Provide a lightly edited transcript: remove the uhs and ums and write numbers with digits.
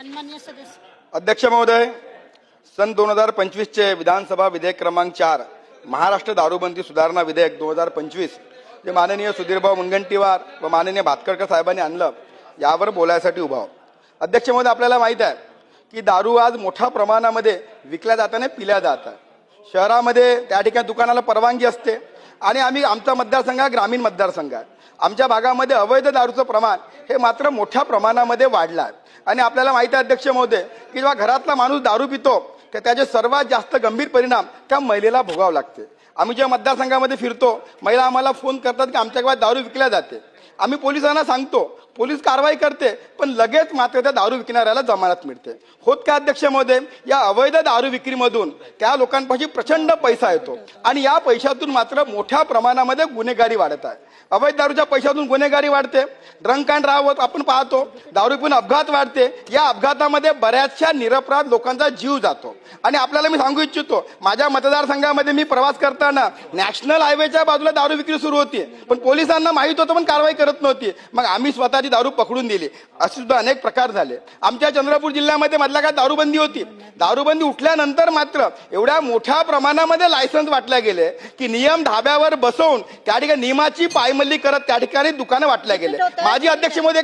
सन्माननीय सदस्य अध्यक्ष महोदय, सन 2025 चे विधानसभा विधेयक क्रमांक 4 महाराष्ट्र दारूबंदी सुधारणा विधेयक 2025 जे माननीय सुधीरभाऊ मुनगंटीवार व माननीय भातखळकर साहेबांनी आणलं, यावर बोलायसाठी उभा आहोत. अध्यक्ष महोदय, आपल्याला माहित आहे की दारू आज मोठ्या प्रमाणामध्ये विकल्या जाताना पिल्या जात आहे. शहरामध्ये त्या ठिकाणी दुकानाला परवानगी असते आणि आमचा मतदारसंघ ग्रामीण मतदारसंघ आहे. आमच्या भागामध्ये अवैध दारूचं प्रमाण हे मात्र मोठ्या प्रमाणामध्ये वाढलं आहे. आणि आपल्याला माहिती आहे अध्यक्ष महोदय की जेव्हा घरातला माणूस दारू पितो तर त्याचे सर्वात जास्त गंभीर परिणाम त्या महिलेला भोगावे लागते. आम्ही जेव्हा मतदारसंघामध्ये फिरतो, महिला आम्हाला फोन करतात की आमच्या गावात दारू विकल्या जाते. आम्ही पोलिसांना सांगतो, पोलीस कारवाई करते, पण लगेच मात्र त्या दारू विकणाऱ्याला जमानत मिळते. होत काय अध्यक्ष महोदय, या अवैध दारू विक्रीमधून त्या लोकांपाशी प्रचंड पैसा येतो आणि या पैशातून मात्र मोठ्या प्रमाणामध्ये गुन्हेगारी वाढत आहे. अवैध दारूच्या पैशातून गुन्हेगारी वाढते. ड्रंक अँड ड्राइव्ह आपण पाहतो, दारू पिऊन अपघात वाढते. या अपघातामध्ये बऱ्याचशा निरपराध लोकांचा जीव जातो. आणि आपल्याला मी सांगू इच्छितो, माझ्या मतदारसंघामध्ये मी प्रवास करताना नॅशनल हायवेच्या बाजूला दारू विक्री सुरू होती, पण पोलिसांना माहित होतं पण कारवाई करत नव्हती. मग आम्ही स्वतःची दारू पकडून दिली. असे सुद्धा अनेक प्रकार झाले. आमच्या चंद्रपूर जिल्ह्यामध्ये मधल्या काळात दारूबंदी होती. दारूबंदी उठल्यानंतर मात्र एवढ्या मोठ्या प्रमाणामध्ये लायसन्स वाटले गेले की नियम धाब्यावर बसवून त्या ठिकाणी नियमाची पायमल्ली करत त्या ठिकाणी दुकानं वाटल्या गेले. माझी अध्यक्ष महोदय